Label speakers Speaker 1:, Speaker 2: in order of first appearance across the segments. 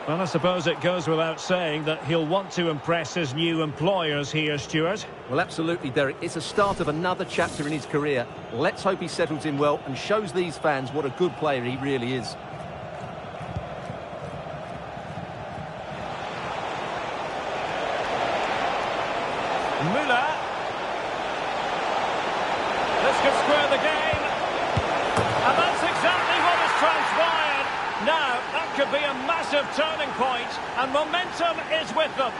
Speaker 1: Well, I suppose it goes without saying that he'll want to impress his new employers here, Stuart.
Speaker 2: Well, absolutely, Derek. It's a start of another chapter in his career. Let's hope he settles in well and shows these fans what a good player he really is.
Speaker 1: Müller. This could square the game. And that's exactly what has transpired. Now, that could be a massive turning point, and momentum is with them.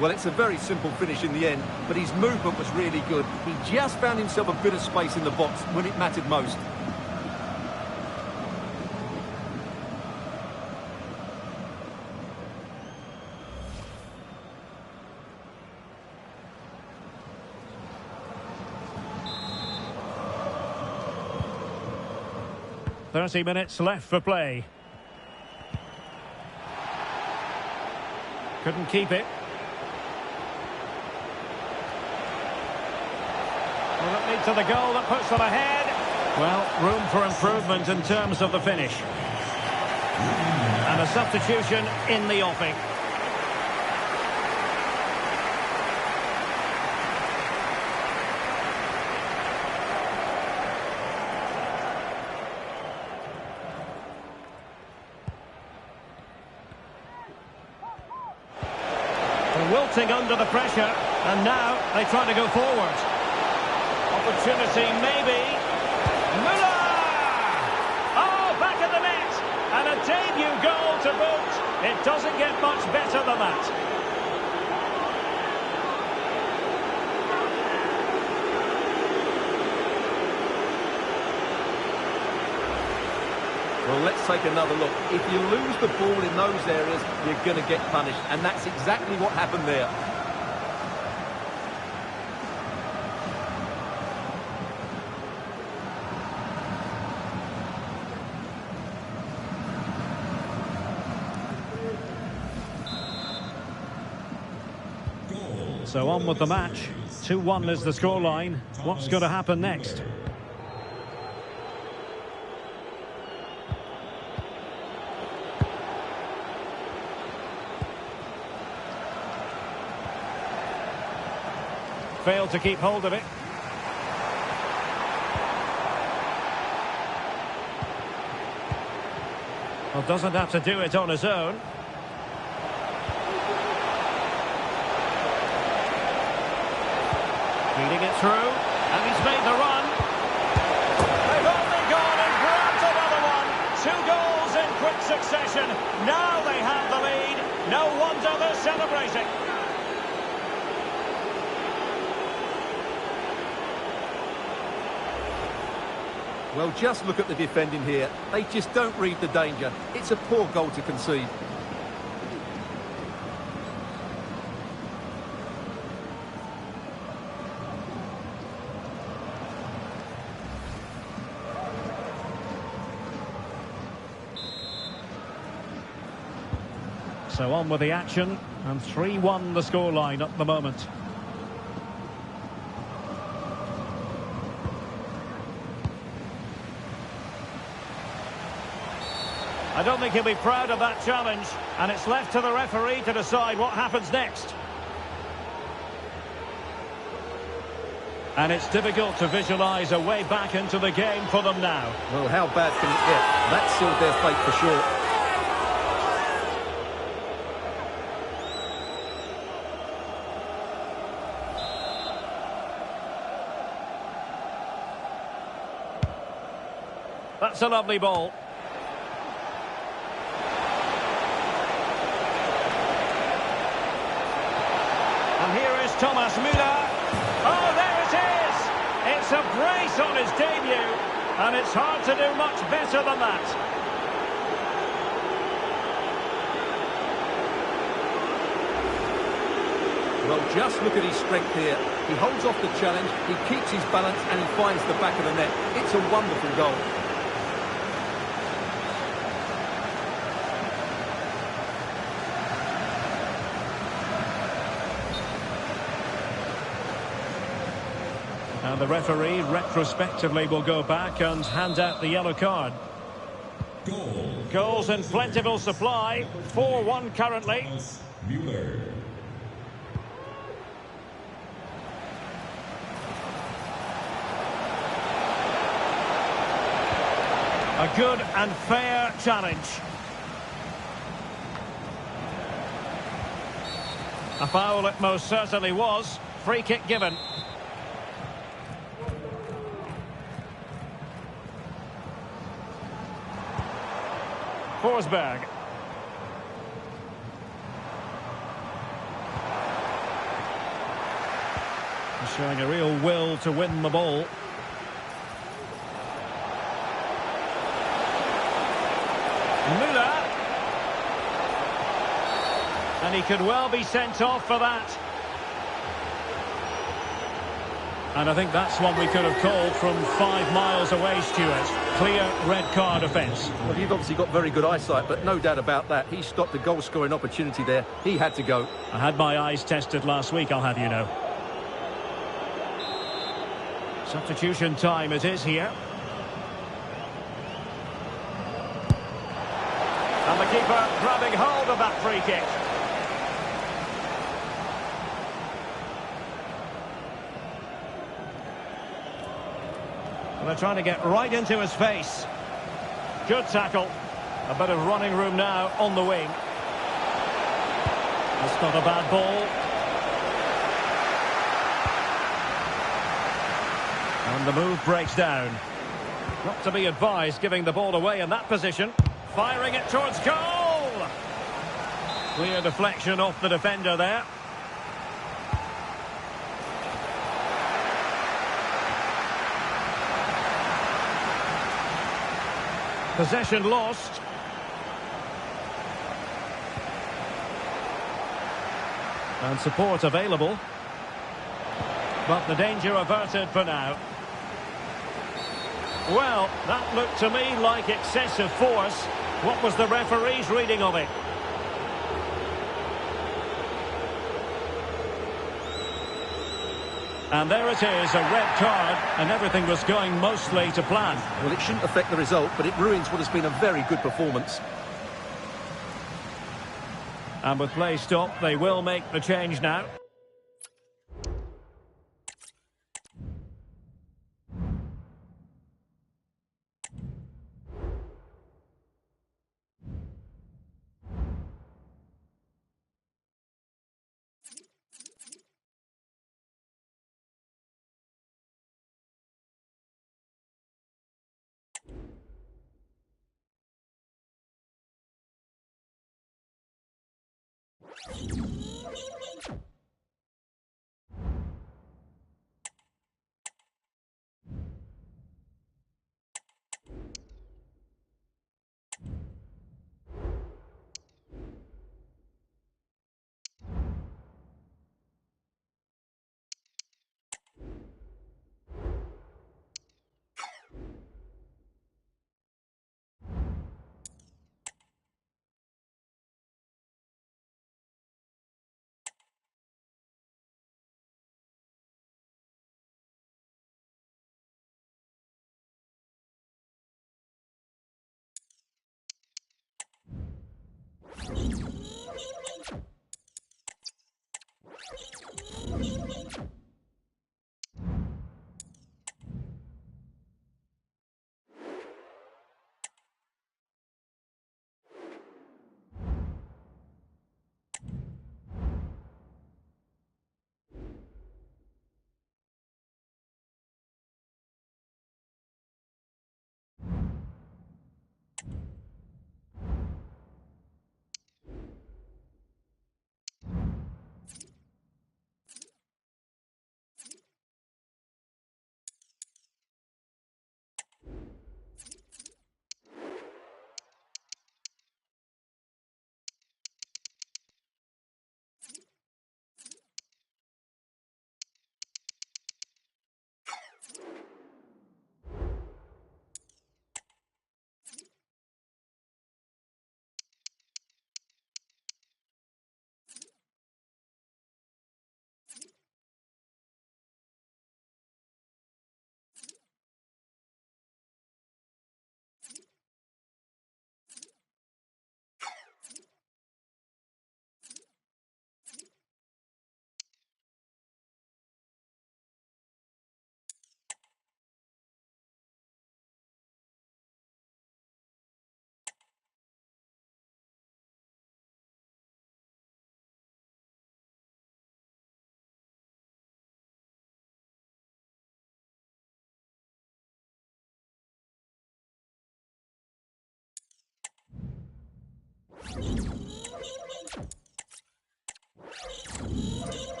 Speaker 2: Well, it's a very simple finish in the end, but his movement was really good. He just found himself a bit of space in the box when it mattered most.
Speaker 1: "30 minutes left for play. Couldn't keep it. Will it lead to the goal that puts them ahead? Well, room for improvement in terms of the finish. And a substitution in the offing. Wilting under the pressure, and now they try to go forward. Opportunity maybe. Müller! Oh, back in the net! And a debut goal to boot. It doesn't get much better than that.
Speaker 2: Well, let's take another look. If you lose the ball in those areas, you're going to get punished. And that's exactly what happened there.
Speaker 1: So on with the match. 2-1 is the scoreline. What's going to happen next? Failed to keep hold of it. Well, doesn't have to do it on his own. Feeding it through, and he's made the run. They've only gone and grabbed another one. 2 goals in quick succession. Now they have the lead. No wonder they're celebrating.
Speaker 2: Well, just look at the defending here. They just don't read the danger. It's a poor goal to concede.
Speaker 1: So on with the action, and 3-1 the scoreline at the moment. I don't think he'll be proud of that challenge, and it's left to the referee to decide what happens next. And it's difficult to visualise a way back into the game for them now.
Speaker 2: Well, how bad can it get? That sealed their fate for sure.
Speaker 1: That's a lovely ball. Thomas Müller. Oh, there it is! It's a brace on his debut, and it's hard to do much better than that.
Speaker 2: Well, just look at his strength here. He holds off the challenge, he keeps his balance, and he finds the back of the net. It's a wonderful goal.
Speaker 1: And the referee retrospectively will go back and hand out the yellow card. Goals in plentiful supply. 4-1 currently.
Speaker 3: Müller.
Speaker 1: A good and fair challenge. A foul it most certainly was. Free kick given. Forsberg. He's showing a real will to win the ball. Müller. And he could well be sent off for that. And I think that's one we could have called from 5 miles away, Stuart. Clear red card offence.
Speaker 2: Well, you've obviously got very good eyesight, but no doubt about that. He stopped a goal-scoring opportunity there. He had to go.
Speaker 1: I had my eyes tested last week, I'll have you know. Substitution time it is here. And the keeper grabbing hold of that free kick. And they're trying to get right into his face. Good tackle. A bit of running room now on the wing. That's not a bad ball. And the move breaks down. Not to be advised giving the ball away in that position. Firing it towards goal. Clear deflection off the defender there. Possession lost. And support available. But the danger averted for now. Well, that looked to me like excessive force. What was the referee's reading of it? And there it is, a red card, and everything was going mostly to plan.
Speaker 2: Well, it shouldn't affect the result, but it ruins what has been a very good performance.
Speaker 1: And with play stopped, they will make the change now.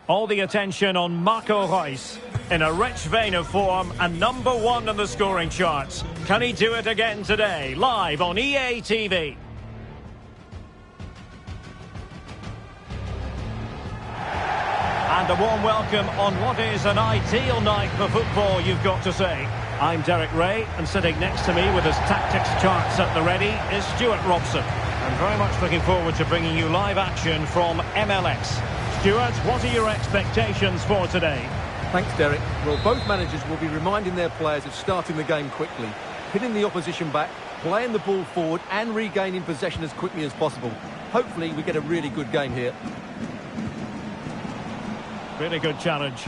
Speaker 1: All the attention on Marco Reus. In a rich vein of form and #1 on the scoring charts. Can he do it again today? Live on EA TV. And a warm welcome on what is an ideal night for football, you've got to say. I'm Derek Ray, and sitting next to me with his tactics charts at the ready is Stuart Robson. I'm very much looking forward to bringing you live action from MLS. Stuart, what are your expectations for today?
Speaker 2: Thanks, Derek. Well, both managers will be reminding their players of starting the game quickly, hitting the opposition back, playing the ball forward and regaining possession as quickly as possible. Hopefully we get a really good game here.
Speaker 1: Really good challenge.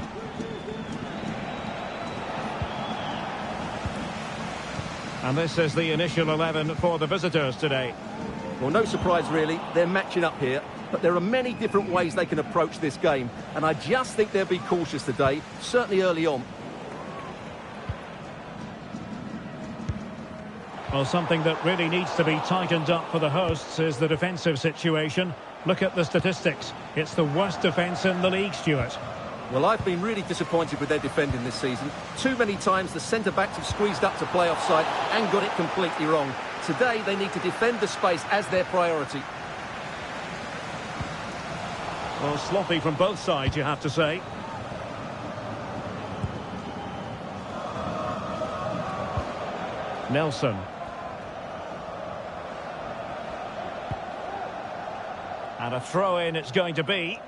Speaker 1: And this is the initial 11 for the visitors today.
Speaker 2: Well, no surprise really, they're matching up here, but there are many different ways they can approach this game, and I just think they'll be cautious today, certainly early on.
Speaker 1: Well, something that really needs to be tightened up for the hosts is the defensive situation. Look at the statistics. It's the worst defence in the league, Stuart.
Speaker 2: Well, I've been really disappointed with their defending this season. Too many times the centre-backs have squeezed up to play offside and got it completely wrong. Today they need to defend the space as their priority.
Speaker 1: Well, sloppy from both sides, you have to say. Nelson. And a throw-in it's going to be.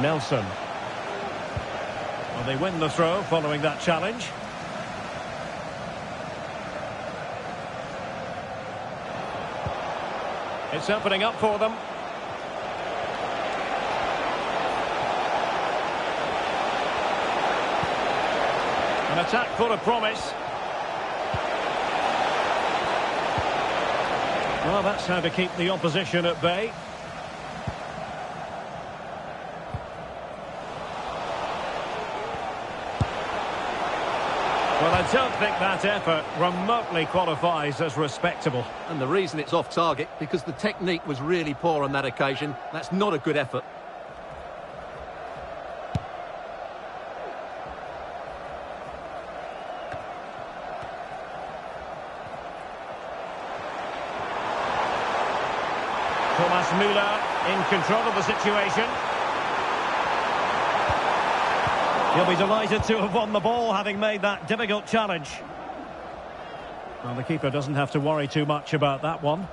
Speaker 1: Nelson. Well, they win the throw following that challenge. It's opening up for them. An attack full of promise. Well, that's how to keep the opposition at bay. Well, I don't think that effort remotely qualifies as respectable.
Speaker 2: And the reason it's off target, because the technique was really poor on that occasion. That's not a good effort.
Speaker 1: Müller in control of the situation. He'll be delighted to have won the ball, having made that difficult challenge. Well, the keeper doesn't have to worry too much about that one.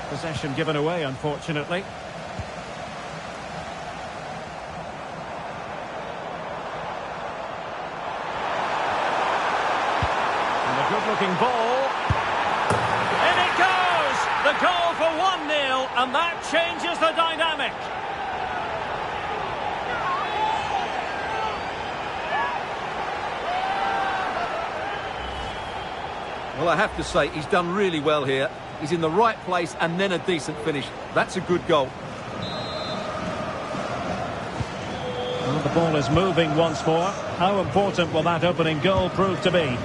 Speaker 1: Possession given away, unfortunately. Good-looking ball. In it goes! The goal for 1-0, and that changes the dynamic.
Speaker 2: Well, I have to say, he's done really well here. He's in the right place and then a decent finish. That's a good goal.
Speaker 1: Well, the ball is moving once more. How important will that opening goal prove to be?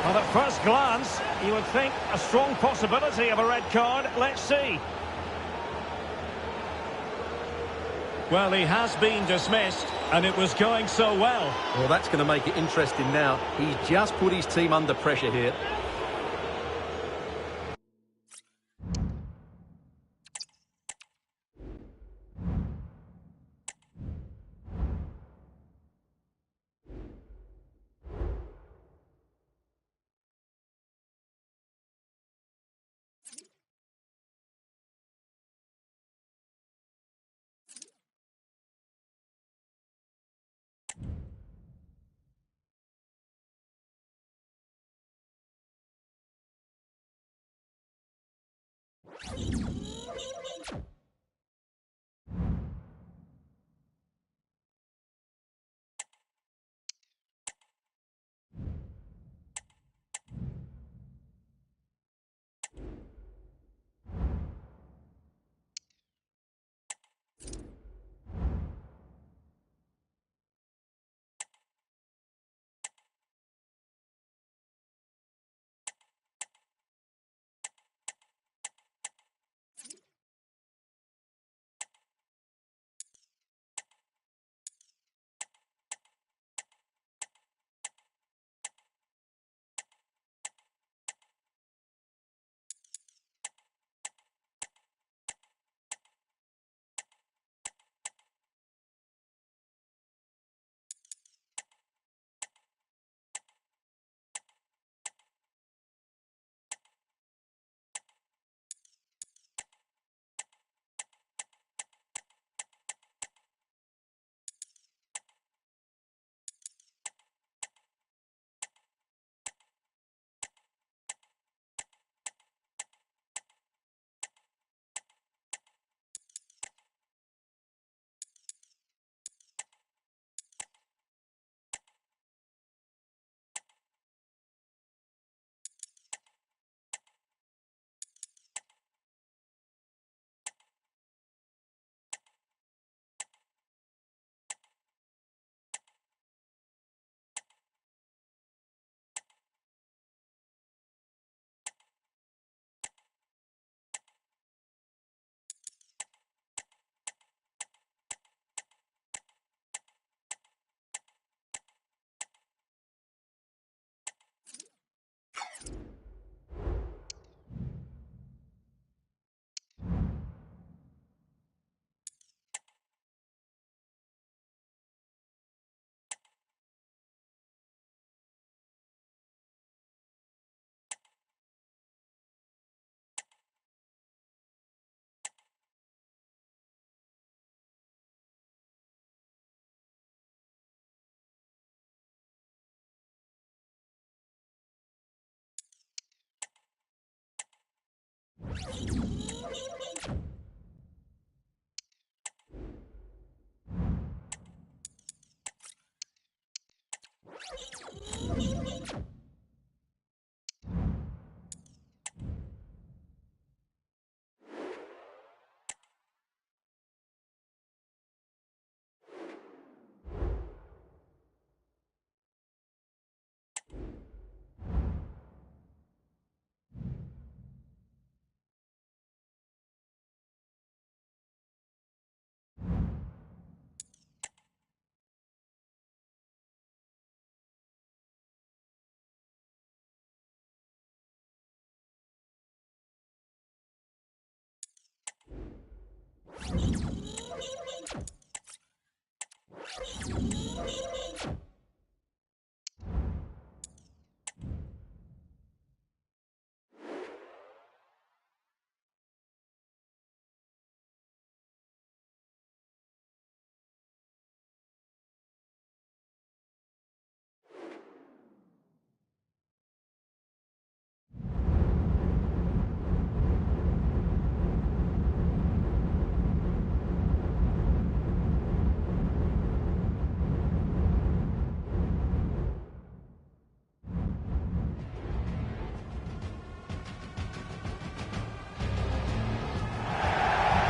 Speaker 1: Well, at first glance, you would think a strong possibility of a red card. Let's see. Well, he has been dismissed, and it was going so well.
Speaker 2: Well, that's going to make it interesting now. He's just put his team under pressure here.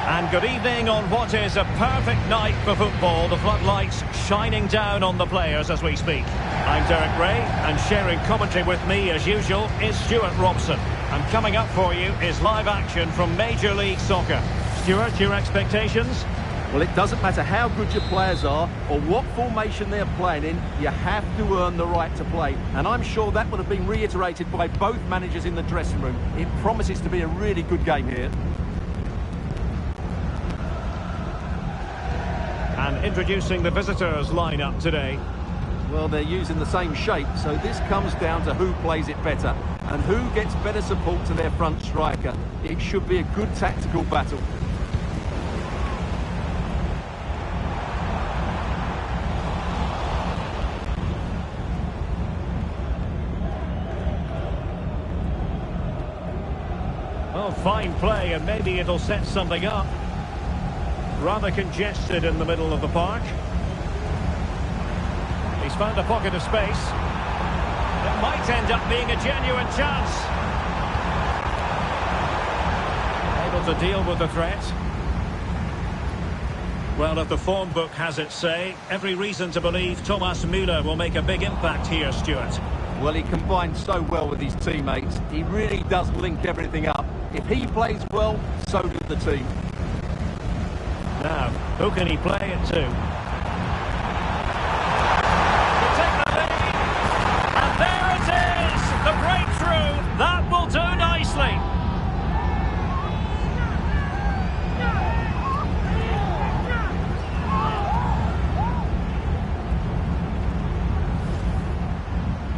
Speaker 1: And good evening on what is a perfect night for football. The floodlights shining down on the players as we speak. I'm Derek Ray, and sharing commentary with me as usual is Stuart Robson. And coming up for you is live action from Major League Soccer. Stuart, your expectations?
Speaker 2: Well, it doesn't matter how good your players are or what formation they're playing in, you have to earn the right to play. And I'm sure that would have been reiterated by both managers in the dressing room. It promises to be a really good game here.
Speaker 1: And introducing the visitors lineup today.
Speaker 2: Well, they're using the same shape, so this comes down to who plays it better and who gets better support to their front striker. It should be a good tactical battle.
Speaker 1: Well, fine play, and maybe it'll set something up. Rather congested in the middle of the park. He's found a pocket of space. It might end up being a genuine chance. Able to deal with the threat. Well, if the form book has its say, every reason to believe Thomas Müller will make a big impact here, Stuart.
Speaker 2: Well, he combines so well with his teammates. He really does link everything up. If he plays well, so do the team.
Speaker 1: Now, who can he play it to? To take the lead, and there it is! The breakthrough! That will do nicely!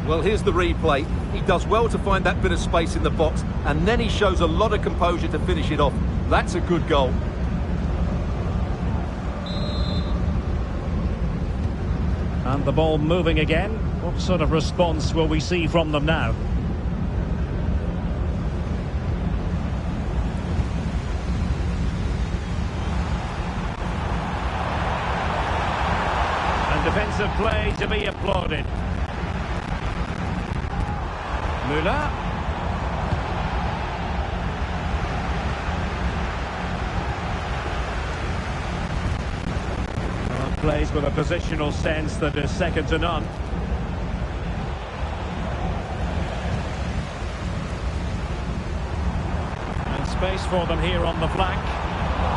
Speaker 2: Well, here's the replay. He does well to find that bit of space in the box, and then he shows a lot of composure to finish it off. That's a good goal.
Speaker 1: And the ball moving again. What sort of response will we see from them now? And defensive play to be applauded. Müller. Plays with a positional sense that is second to none. And space for them here on the flank,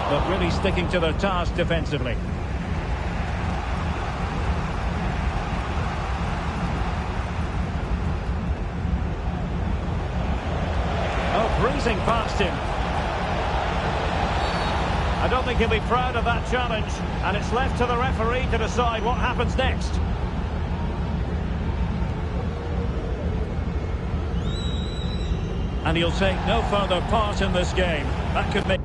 Speaker 1: but really sticking to their task defensively. Oh, breezing past him. I don't think he'll be proud of that challenge, and it's left to the referee to decide what happens next. And he'll take no further part in this game. That could make...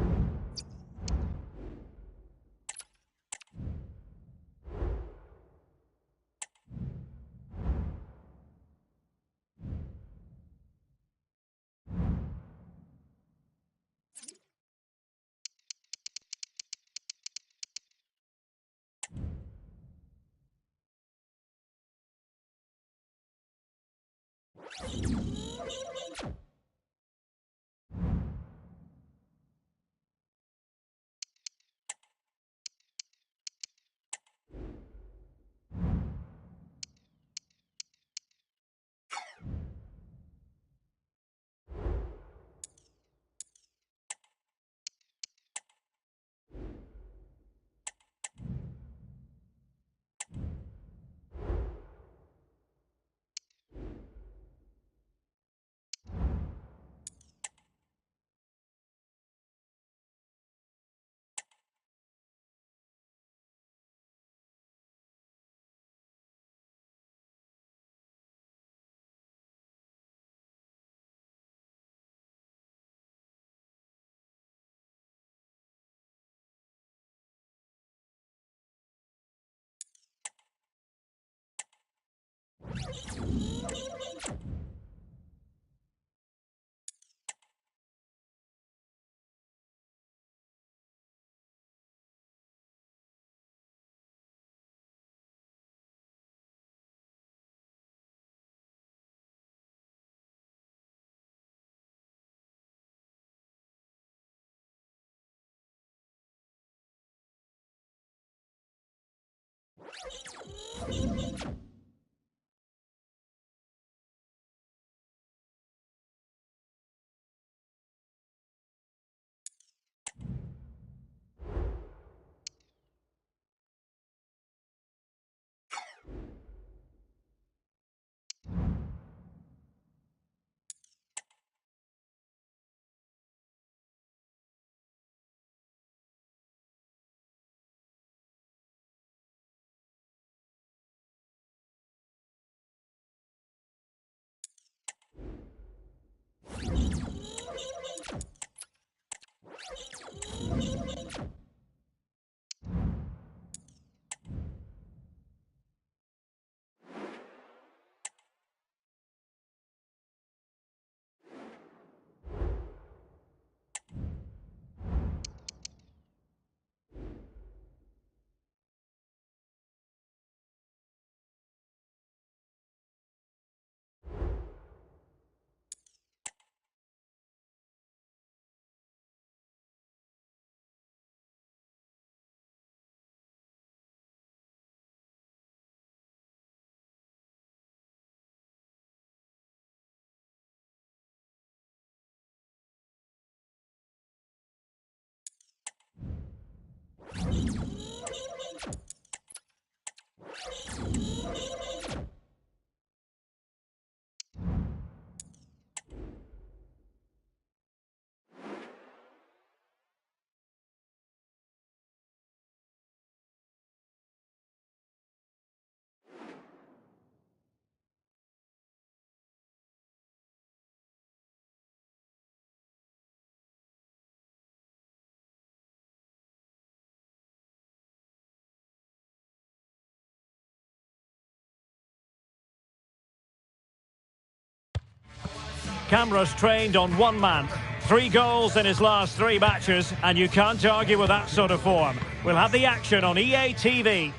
Speaker 1: Cameras trained on one man. 3 goals in his last 3 matches, and you can't argue with that sort of form. We'll have the action on EA TV.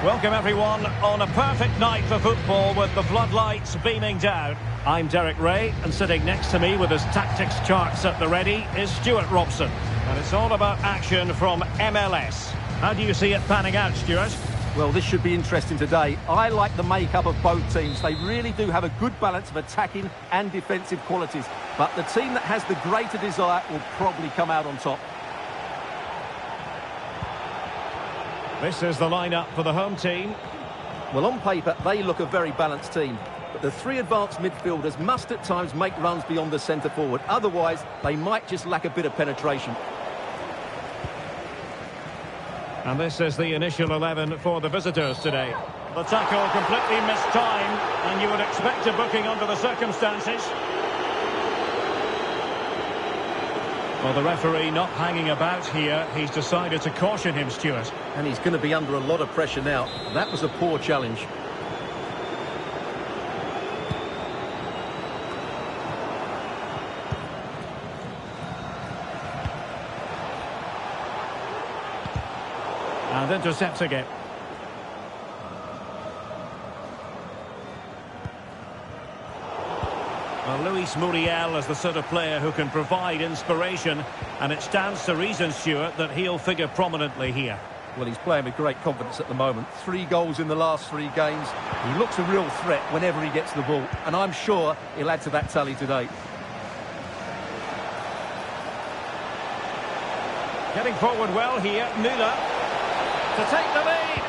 Speaker 1: Welcome everyone on a perfect night for football with the floodlights beaming down. I'm Derek Ray, and sitting next to me with his tactics charts at the ready is Stuart Robson. And it's all about action from MLS. How do you see it panning out, Stuart?
Speaker 2: Well, this should be interesting today. I like the makeup of both teams. They really do have a good balance of attacking and defensive qualities. But the team that has the greater desire will probably come out on top.
Speaker 1: This is the lineup for the home team.
Speaker 2: Well, on paper, they look a very balanced team. But the 3 advanced midfielders must at times make runs beyond the centre forward. Otherwise, they might just lack a bit of penetration.
Speaker 1: And this is the initial 11 for the visitors today. The tackle completely mistimed, and you would expect a booking under the circumstances. Well, the referee not hanging about here. He's decided to caution him, Stuart.
Speaker 2: And he's going to be under a lot of pressure now. That was a poor challenge.
Speaker 1: And intercepting it. Well, Luis Muriel is the sort of player who can provide inspiration, and it stands to reason, Stuart, that he'll figure prominently here.
Speaker 2: Well, he's playing with great confidence at the moment. 3 goals in the last 3 games. He looks a real threat whenever he gets the ball, and I'm sure he'll add to that tally today.
Speaker 1: Getting forward well here, Müller to take the lead.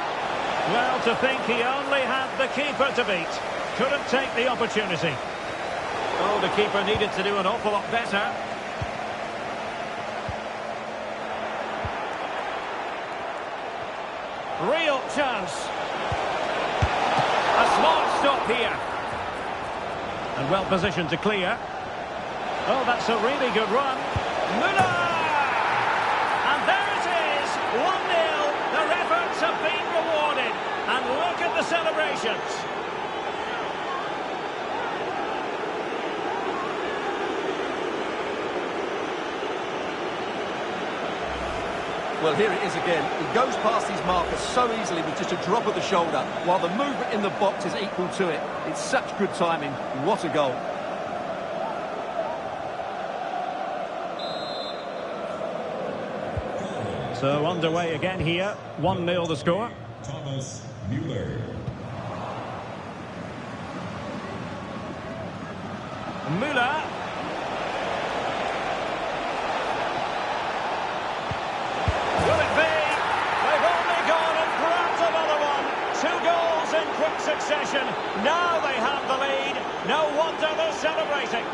Speaker 1: Well, to think he only had the keeper to beat. Couldn't take the opportunity. Oh, the keeper needed to do an awful lot better. Real chance. A smart stop here. And well positioned to clear. Oh, that's a really good run. Müller! And there it is, 1-0. Their efforts have been rewarded. And look at the celebrations.
Speaker 2: Well, here it is again. He goes past his marker so easily with just a drop of the shoulder, while the movement in the box is equal to it. It's such good timing. What a goal.
Speaker 1: So underway again here. 1-0 the score.
Speaker 3: Müller.
Speaker 1: Müller. Will it be? They've only gone and grabbed another one. 2 goals in quick succession. Now they have the lead. No wonder they're celebrating.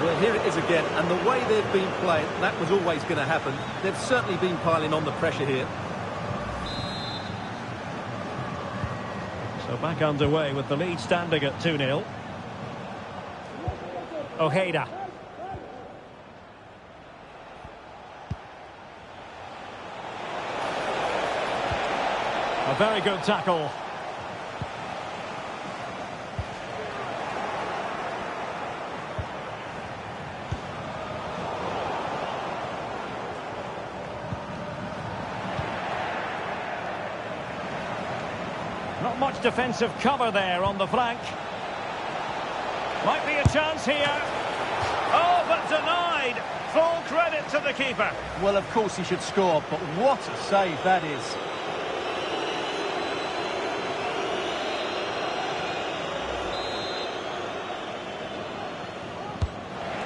Speaker 2: Well, here it is again, and the way they've been playing, that was always going to happen. They've certainly been piling on the pressure here.
Speaker 1: So back underway with the lead standing at 2-0. Ojeda. A very good tackle. Not much defensive cover there on the flank. Might be a chance here. Oh, but denied. Full credit to the keeper.
Speaker 2: Well, of course he should score, but what a save that is.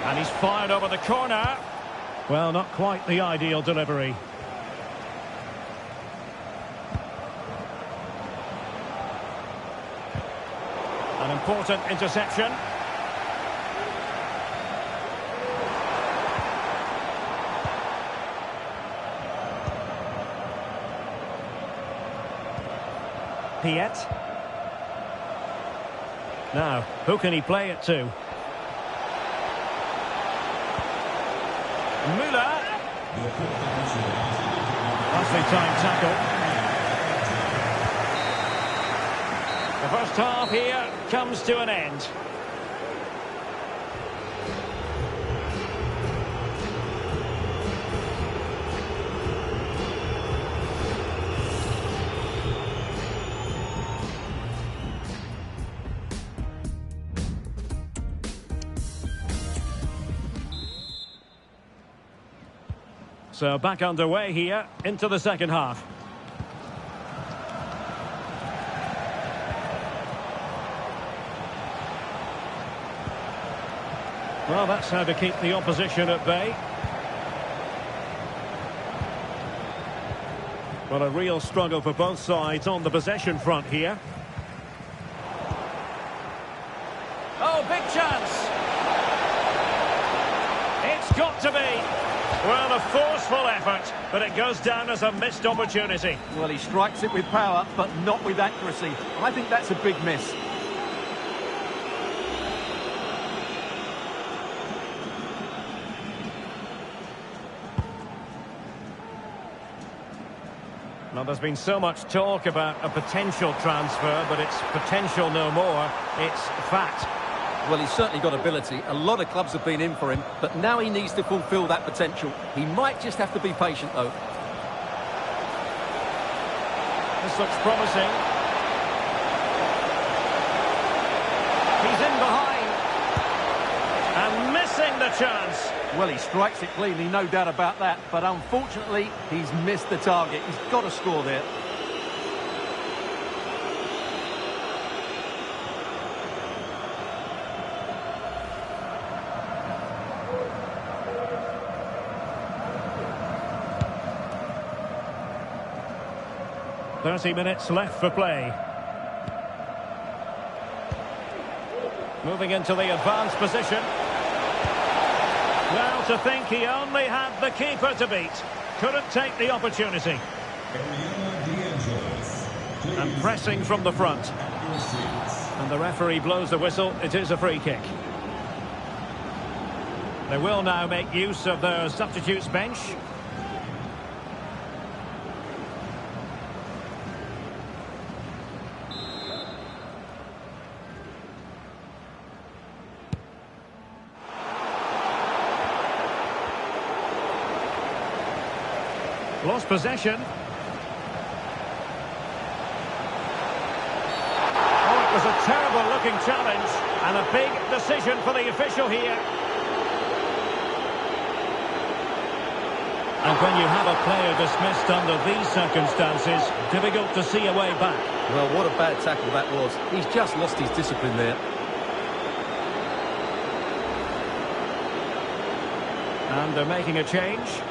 Speaker 1: And he's fired over the corner. Well, not quite the ideal delivery. An important interception. Piet. Now, who can he play it to? Müller. Nicely timed tackle. The first half here comes to an end. So back underway here into the second half. Well, that's how to keep the opposition at bay. Well, a real struggle for both sides on the possession front here. Oh, big chance! It's got to be! Well, a forceful effort, but it goes down as a missed opportunity.
Speaker 2: Well, he strikes it with power, but not with accuracy. I think that's a big miss.
Speaker 1: Now, there's been so much talk about a potential transfer, but it's potential no more. It's fact.
Speaker 2: Well, he's certainly got ability. A lot of clubs have been in for him, but now he needs to fulfil that potential. He might just have to be patient, though.
Speaker 1: This looks promising. He's in behind. And missing the chance.
Speaker 2: Well, he strikes it cleanly, no doubt about that. But unfortunately, he's missed the target. He's got to score there.
Speaker 1: "30 minutes left for play." Moving into the advanced position. Well, to think he only had the keeper to beat. Couldn't take the opportunity. And pressing from the front. And the referee blows the whistle. It is a free kick. They will now make use of their substitutes bench. Lost possession. Oh, it was a terrible-looking challenge, and a big decision for the official here. And when you have a player dismissed under these circumstances, difficult to see a way back.
Speaker 2: Well, what a bad tackle that was. He's just lost his discipline there.
Speaker 1: And they're making a change.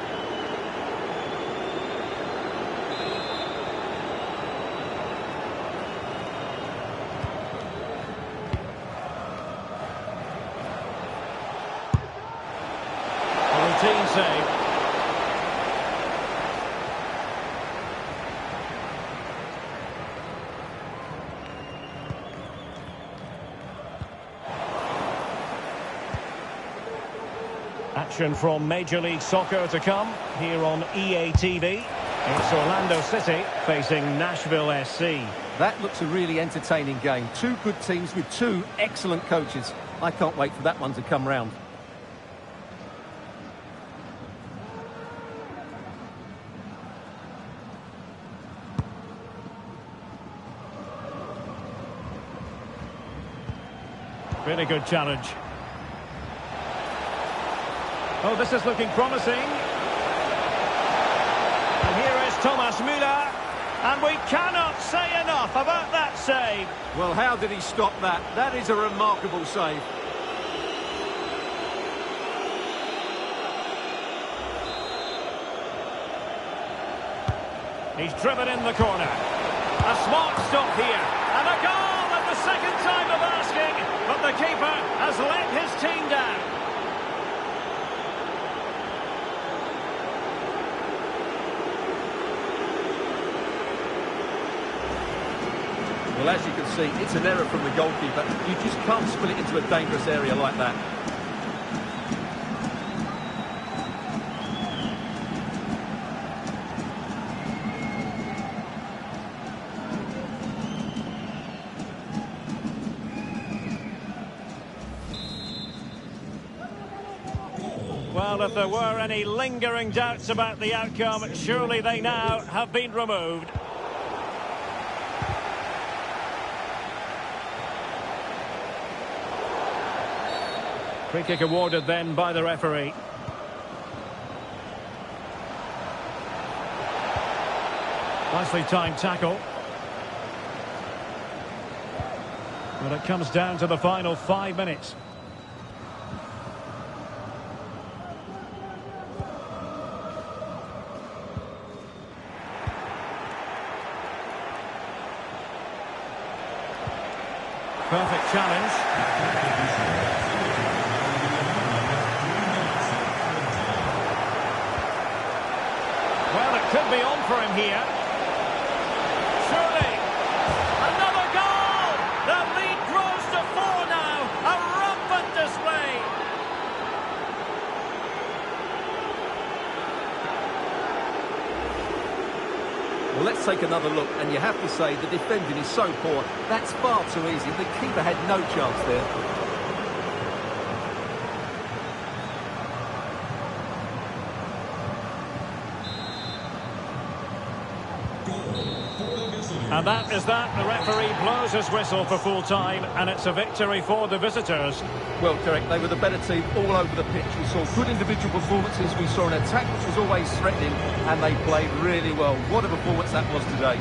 Speaker 1: Routine save. Action from Major League Soccer to come here on EA TV. It's Orlando City facing Nashville SC.
Speaker 2: That looks a really entertaining game. Two good teams with two excellent coaches. I can't wait for that one to come round.
Speaker 1: Really good challenge. Oh, this is looking promising. And here is Thomas Müller. And we cannot say enough about that save.
Speaker 2: Well, how did he stop that? That is a remarkable save.
Speaker 1: He's driven in the corner. A smart stop here. And a goal at the second time of asking. But the keeper has let his team down.
Speaker 2: Well, as you can see, it's an error from the goalkeeper. You just can't spill it into a dangerous area like that.
Speaker 1: Well, if there were any lingering doubts about the outcome, surely they now have been removed. Free kick awarded then by the referee. Nicely timed tackle. But it comes down to the final 5 minutes. Perfect challenge. Well, it could be on for him here. Surely. Another goal! The lead grows to 4 now. A rampant display.
Speaker 2: Well, let's take another look, and you have to say the defending is so poor. That's far too easy. The keeper had no chance there.
Speaker 1: And that is that. The referee blows his whistle for full time, and it's a victory for the visitors.
Speaker 2: Well, Derek, they were the better team all over the pitch. We saw good individual performances. We saw an attack which was always threatening, and they played really well. What a performance that was today.